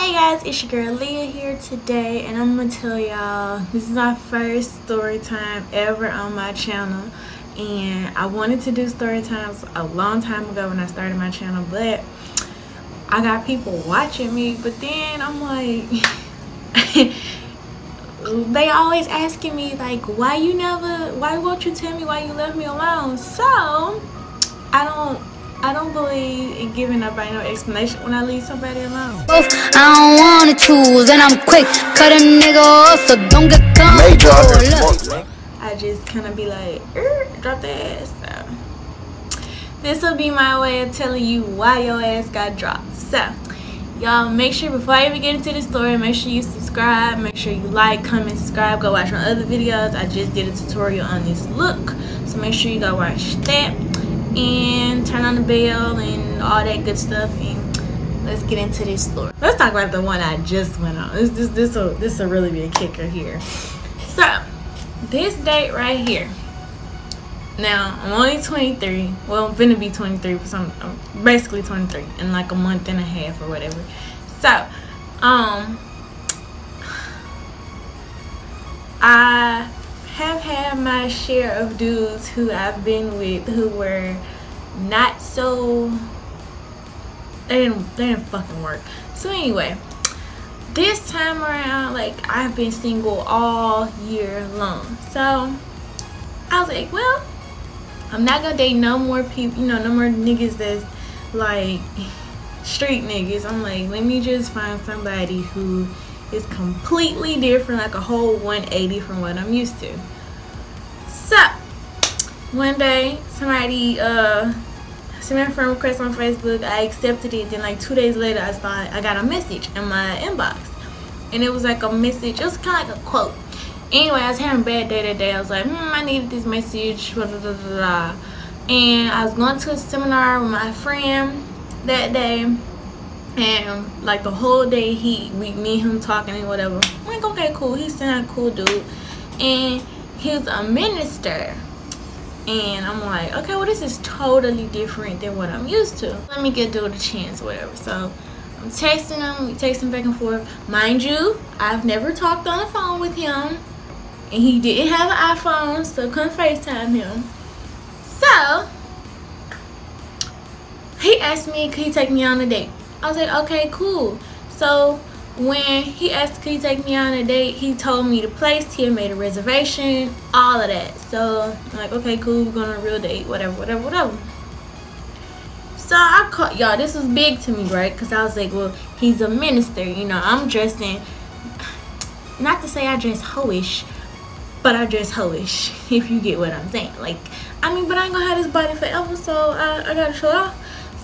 Hey guys, it's your girl Leah here today, and I'm gonna tell y'all this is my first story time ever on my channel. And I wanted to do story times a long time ago when I started my channel, but I got people watching me. But then I'm like they always asking me like, why won't you tell me why you left me alone? So I don't believe in giving nobody no explanation when I leave somebody alone. I don't wanna choose, and I'm quick, cut a nigga off, so don't get comfortable. I just kind of be like, drop the ass. So this will be my way of telling you why your ass got dropped. So y'all, make sure before I even get into the story, make sure you subscribe, make sure you like, comment, subscribe, go watch my other videos. I just did a tutorial on this look, so make sure you go watch that and turn on the bell and all that good stuff. And let's get into this story. Let's talk about the one I just went on. This will really be a kicker here. So this date right here. Now I'm only 23. Well, I'm finna be 23 because I'm basically 23 in like a month and a half or whatever. So I have had my share of dudes who I've been with who were not so, they didn't fucking work. So anyway, this time around, like, I've been single all year long. So I was like, well, I'm not gonna date no more people, you know, no more niggas that's like street niggas. I'm like, let me just find somebody who is completely different, like a whole 180 from what I'm used to. So one day somebody sent me a friend request on Facebook. I accepted it. Then like 2 days later I got a message in my inbox, and it was like a message, it was kind of like a quote. Anyway, I was having a bad day that day. I was like, I needed this message, blah, blah, blah, blah. And I was going to a seminar with my friend that day, and like the whole day me and him talking and whatever. I'm like, okay, cool, he sounded cool dude, and he was a minister. And I'm like, okay, well, this is totally different than what I'm used to. Let me give dude a chance, whatever. So I'm texting him, we texting back and forth. Mind you, I've never talked on the phone with him, and he didn't have an iPhone, so couldn't FaceTime him. So he asked me, could he take me on a date? I was like, okay, cool. So when he asked could he take me on a date, he told me the place, he had made a reservation, all of that. So I'm like, okay, cool, we're going on a real date, whatever. So I called, y'all, this was big to me, right? Because I was like, well, he's a minister, you know, I'm dressing, not to say I dress hoish, but I dress hoish, if you get what I'm saying. Like, I mean, but I ain't gonna have this body forever, so I gotta show it off.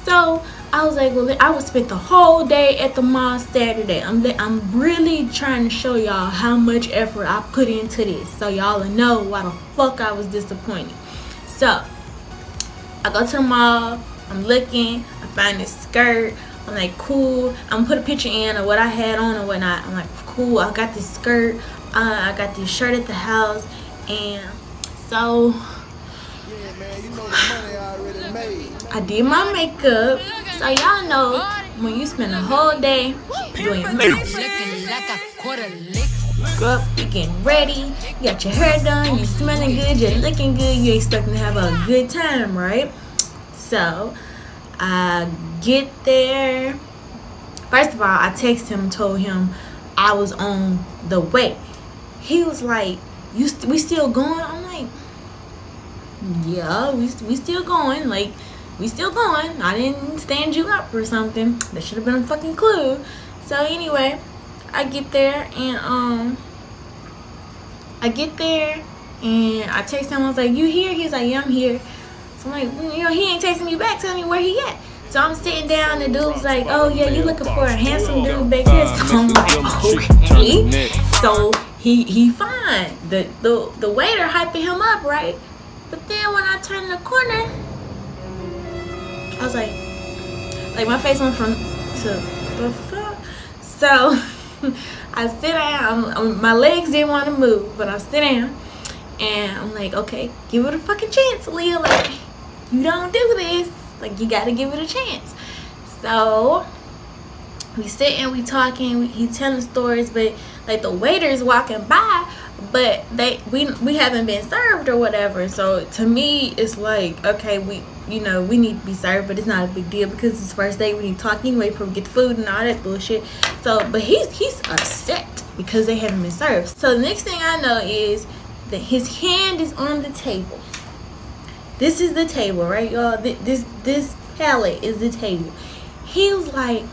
So I was like, well, I would spend the whole day at the mall Saturday. I'm really trying to show y'all how much effort I put into this, so y'all will know why the fuck I was disappointed. So I go to the mall, I'm looking, I find this skirt. I'm like, cool. I'm gonna put a picture in of what I had on and whatnot. I'm like, cool, I got this skirt, I got this shirt at the house. And so I did my makeup. So y'all know when you spend a whole day doing your makeup, up, you getting ready, you got your hair done, you smelling good, you're looking good, you expecting to have a good time, right? So I get there. First of all, I texted him and told him I was on the way. He was like, we still going? I'm like, yeah, we still going. Like, we still going. I didn't stand you up or something. That should have been a fucking clue. So anyway, I get there and I text him. I was like, you here? He's like, yeah, I'm here. So I'm like, you know, he ain't texting me back, telling me where he at. So I'm sitting down, the dude's like, oh yeah, you looking for a handsome dude back here? So I'm like, okay. So he fine. The waiter hyping him up, right? But then when I turned the corner, I was like my face went from to the fuck. So I sit down. My legs didn't want to move, but I sit down, and I'm like, okay, give it a fucking chance, Leah. Like, you don't do this. Like, you gotta give it a chance. So We sitting, we talking, he telling stories, but like the waiter's walking by, but we haven't been served or whatever. So to me, it's like, okay, we need to be served, but it's not a big deal because it's first date. We need to talk anyway before we get the food and all that bullshit. So, but he's upset because they haven't been served. So the next thing I know is that his hand is on the table. This is the table, right, y'all? This palette is the table. He was like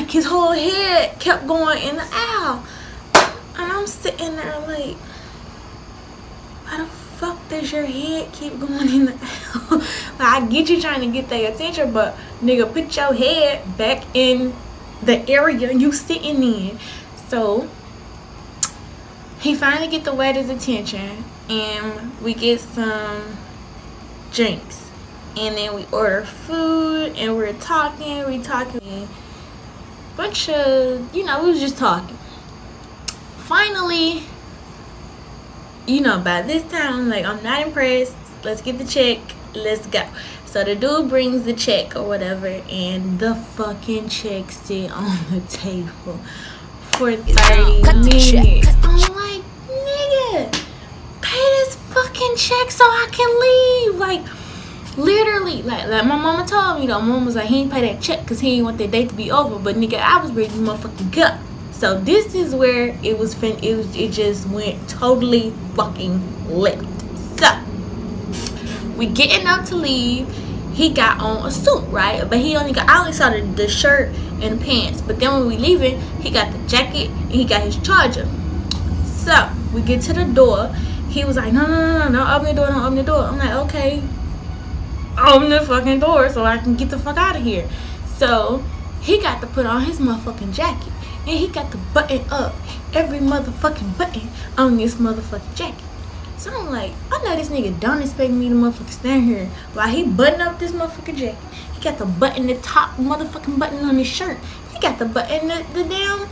his whole head kept going in the aisle, and I'm sitting there like, why the fuck does your head keep going in the aisle? Like, I get you trying to get their attention, but nigga, put your head back in the area you sitting in. So he finally get the waiter's attention, and we get some drinks, and then we order food, and we're talking bunch of, we was just talking. Finally, by this time I'm like, I'm not impressed, let's get the check, let's go. So the dude brings the check or whatever, and the fucking check sit on the table for 30 minutes. I'm like, nigga, pay this fucking check so I can leave. Like, literally, like my mama told me though. My mama was like, he ain't pay that check because he ain't want that date to be over. But nigga, I was ready to motherfucking go. So this is where it just went totally fucking left. So we getting up to leave. He got on a suit, right? But I only saw the shirt and the pants. But then when we leaving, he got the jacket and he got his charger. So we get to the door. He was like, no, open the door, don't open the door. I'm like, okay, open the fucking door so I can get the fuck out of here. So he got to put on his motherfucking jacket, and he got to button up every motherfucking button on this motherfucking jacket. So I'm like, I know this nigga don't expect me to motherfucking stand here while he button up this motherfucking jacket. He got to button the top motherfucking button on his shirt. He got to button the damn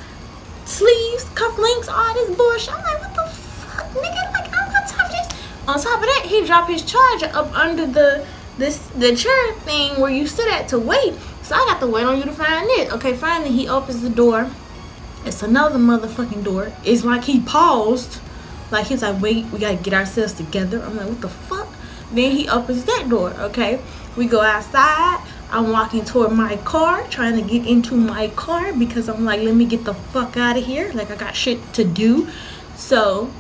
sleeves, cufflinks, all this bullshit. I'm like, what the fuck, nigga? Like, I'm on top of this. On top of that, he dropped his charger up under the chair thing where you sit at to wait. So I got to wait on you to find it. Okay, finally he opens the door. It's another motherfucking door. It's like he paused. Like he was like, wait, we gotta get ourselves together. I'm like, what the fuck? Then he opens that door. Okay, we go outside. I'm walking toward my car, trying to get into my car because I'm like, let me get the fuck out of here. Like, I got shit to do. So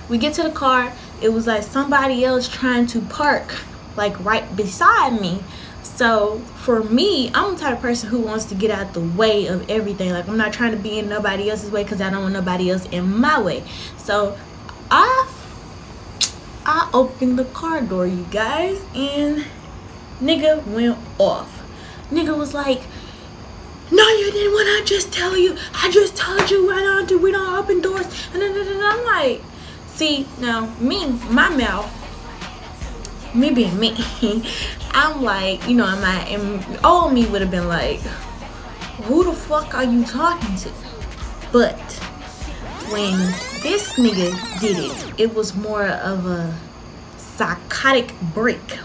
we get to the car. It was like somebody else trying to park like right beside me. So for me, I'm the type of person who wants to get out the way of everything. Like, I'm not trying to be in nobody else's way because I don't want nobody else in my way. So I opened the car door, you guys, and nigga went off. Nigga was like, no, you didn't. What I just tell you? I just told you we don't open doors. And I'm like, see, now my mouth, me being me, I'm like, old me would have been like, who the fuck are you talking to? But when this nigga did it, it was more of a psychotic break.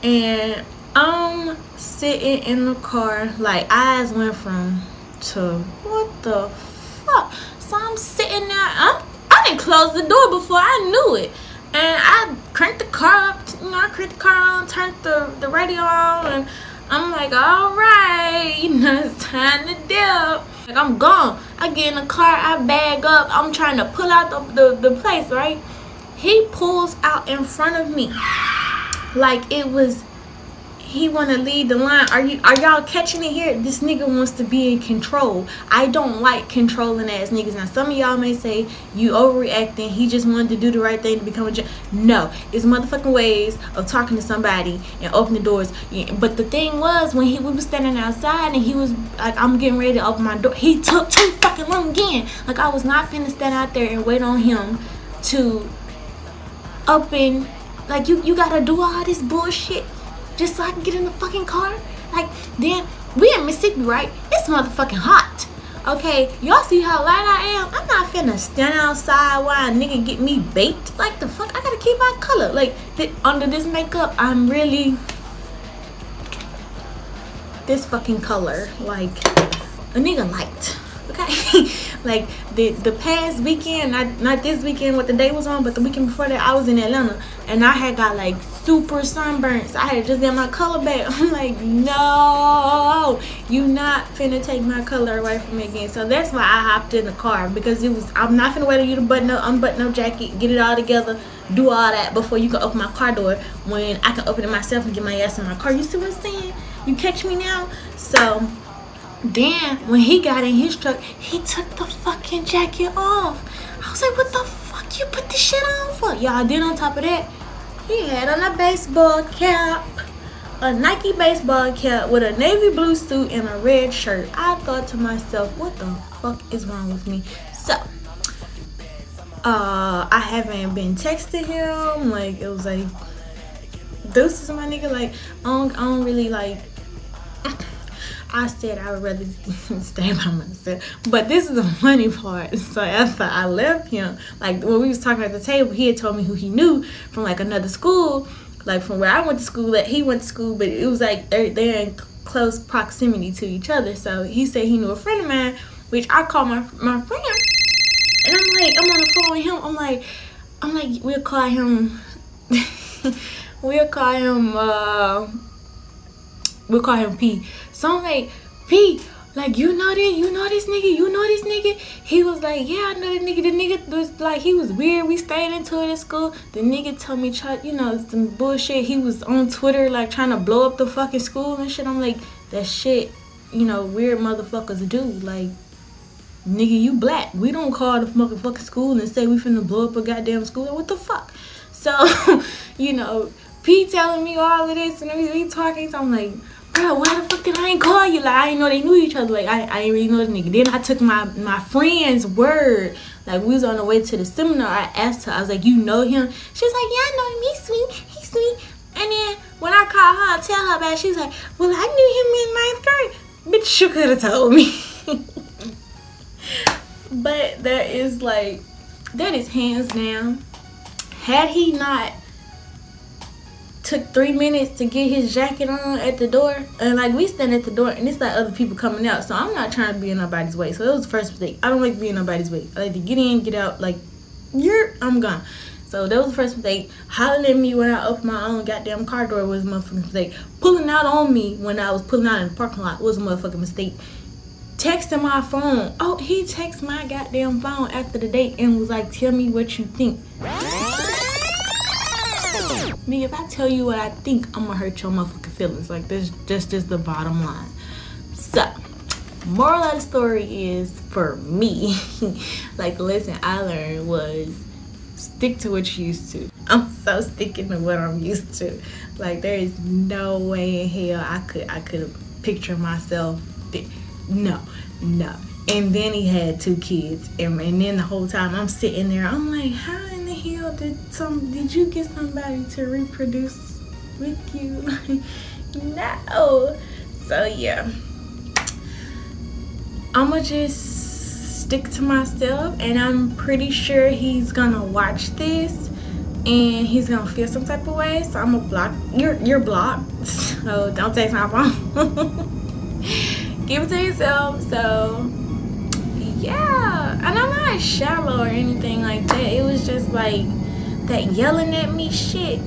And I'm sitting in the car, like, eyes went from to what the fuck. So I'm sitting there, I didn't close the door before I knew it. And I cranked the car up, I cranked the car on, turned the radio on, and I'm like, all right, it's time to dip. Like, I'm gone. I get in the car, I bag up, I'm trying to pull out the place, right? He pulls out in front of me like it was, he want to lead the line. Are y'all catching it here? This nigga wants to be in control. I don't like controlling ass niggas. Now some of y'all may say you overreacting, he just wanted to do the right thing to become a no, it's motherfucking ways of talking to somebody and opening doors. But the thing was, when we was standing outside and he was like, I'm getting ready to open my door, he took too fucking long again. Like, I was not finna stand out there and wait on him to open. Like, you gotta do all this bullshit just so I can get in the fucking car. Like, then we in Mississippi, right? It's motherfucking hot. Okay, y'all see how light I am? I'm not finna stand outside while a nigga get me baked. Like, the fuck, I gotta keep my color. Like, under this makeup, I'm really this fucking color. Like, a nigga liked. Okay. Like the past weekend, not this weekend what the day was on, but the weekend before that, I was in Atlanta and I had got like super sunburnt. So I had just got my color back. I'm like, no, you not finna take my color away from me again. So that's why I hopped in the car, because I'm not finna wait on you to unbutton no jacket, get it all together, do all that before you can open my car door, when I can open it myself and get my ass in my car. You see what I'm saying? You catch me now? So then when he got in his truck, he took the fucking jacket off. I was like, what the fuck you put this shit on for? Y'all, then on top of that, he had on a baseball cap, a Nike baseball cap with a navy blue suit and a red shirt. I thought to myself, what the fuck is wrong with me? So I haven't been texting him. Like, it was like, deuces, my nigga. Like, I don't really like. I said I would rather stay by myself. But this is the funny part. So after I left him, like when we was talking at the table, he had told me who he knew from like another school, like from where I went to school, that he went to school, but it was like they're in close proximity to each other. So he said he knew a friend of mine, which I called my friend, and I'm like, I'm on the phone with him. I'm like, we'll call him P. So I'm like, P, like, you know this nigga? He was like, yeah, I know that nigga. The nigga was like, he was weird. We stayed into it at school. The nigga told me, some bullshit. He was on Twitter, like, trying to blow up the fucking school and shit. I'm like, that shit, weird motherfuckers do. Like, nigga, you black. We don't call the motherfucking school and say we finna blow up a goddamn school. What the fuck? So, P telling me all of this and we talking. So I'm like, bro, why the fuck did I ain't call you? Like, I didn't know they knew each other. Like, I ain't really know the nigga. Then I took my friend's word. Like, we was on the way to the seminar. I asked her, I was like, you know him? She was like, yeah, I know him. He's sweet. And then when I called her and tell her about it, she was like, well, I knew him in 9th grade. Bitch, you could have told me. But that is hands down. Had he not took 3 minutes to get his jacket on at the door, and like we stand at the door and it's like other people coming out, so I'm not trying to be in nobody's way. So it was the first mistake. I don't like being in nobody's way. I like to get in, get out, like I'm gone. So that was the first mistake. Hollering at me when I opened my own goddamn car door was a motherfucking mistake. Pulling out on me when I was pulling out in the parking lot was a motherfucking mistake. Texting my phone. Oh, he texted my goddamn phone after the date and was like, tell me what you think. Me, if I tell you what I think, I'm gonna hurt your motherfucking feelings. Like, this just the bottom line. So, moral of the story is, for me, like, the lesson I learned was stick to what you're used to. I'm so sticking to what I'm used to. Like, there is no way in hell I could picture myself. No. And then he had 2 kids, and then the whole time I'm sitting there, I'm like, how in the hell did you get somebody to reproduce with you? No. So yeah, I'ma just stick to myself, and I'm pretty sure he's gonna watch this and he's gonna feel some type of way. So I'm gonna block. You're blocked. So don't text my phone. Give it to yourself. So yeah, and I'm not shallow or anything like that. It was just like that yelling at me shit.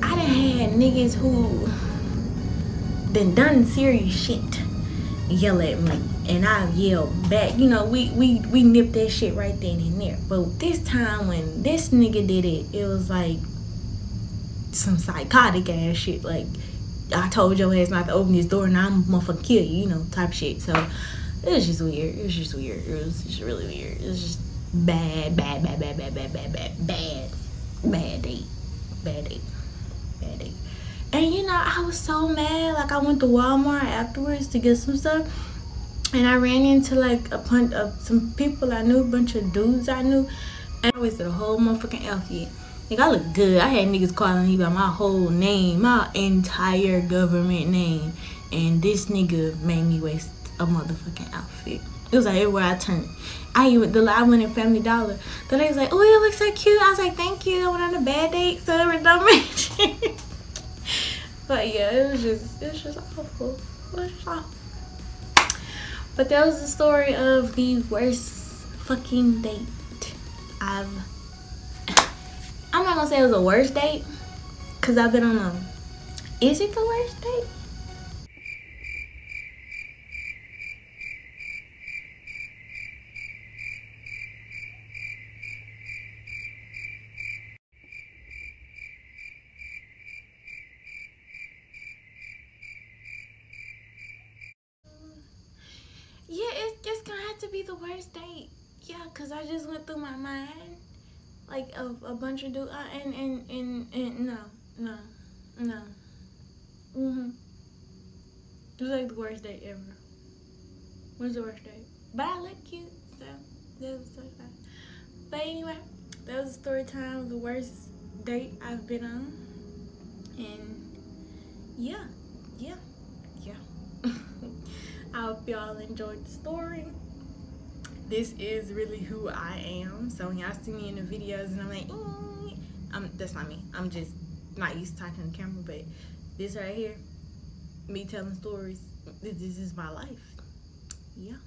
I done had niggas who done serious shit yell at me, and I yelled back. We nipped that shit right then and there. But this time when this nigga did it, it was like some psychotic ass shit. Like, I told your ass not to open this door and I'm gonna motherfucking kill you, type shit. So it was just weird. It was just really weird. It was just bad date. And I was so mad. Like, I went to Walmart afterwards to get some stuff, and I ran into like some people I knew, a bunch of dudes I knew, and I wasted a whole motherfucking outfit. Like, I look good. I had niggas calling me by my whole name, my entire government name, and this nigga made me waste a motherfucking outfit. It was like everywhere I turned. I went in Family Dollar. The lady was like, oh, you look so cute. I was like, thank you. I went on a bad date, so it was no match. But yeah, it was just awful. What's up? But that was the story of the worst fucking date I'm not gonna say it was the worst date, because I've been on a... Is it the worst date? Yeah, it's gonna have to be the worst date. Yeah, because I just went through my mind, like, a bunch of dudes, and no. It was like the worst date ever. What's the worst date? But I look cute, so that was so fun. But anyway, that was a story time of the worst date I've been on. And yeah. I hope y'all enjoyed the story. This is really who I am. So when y'all see me in the videos and I'm like, that's not me. I'm just not used to talking on camera, but this right here, me telling stories, this is my life. Yeah.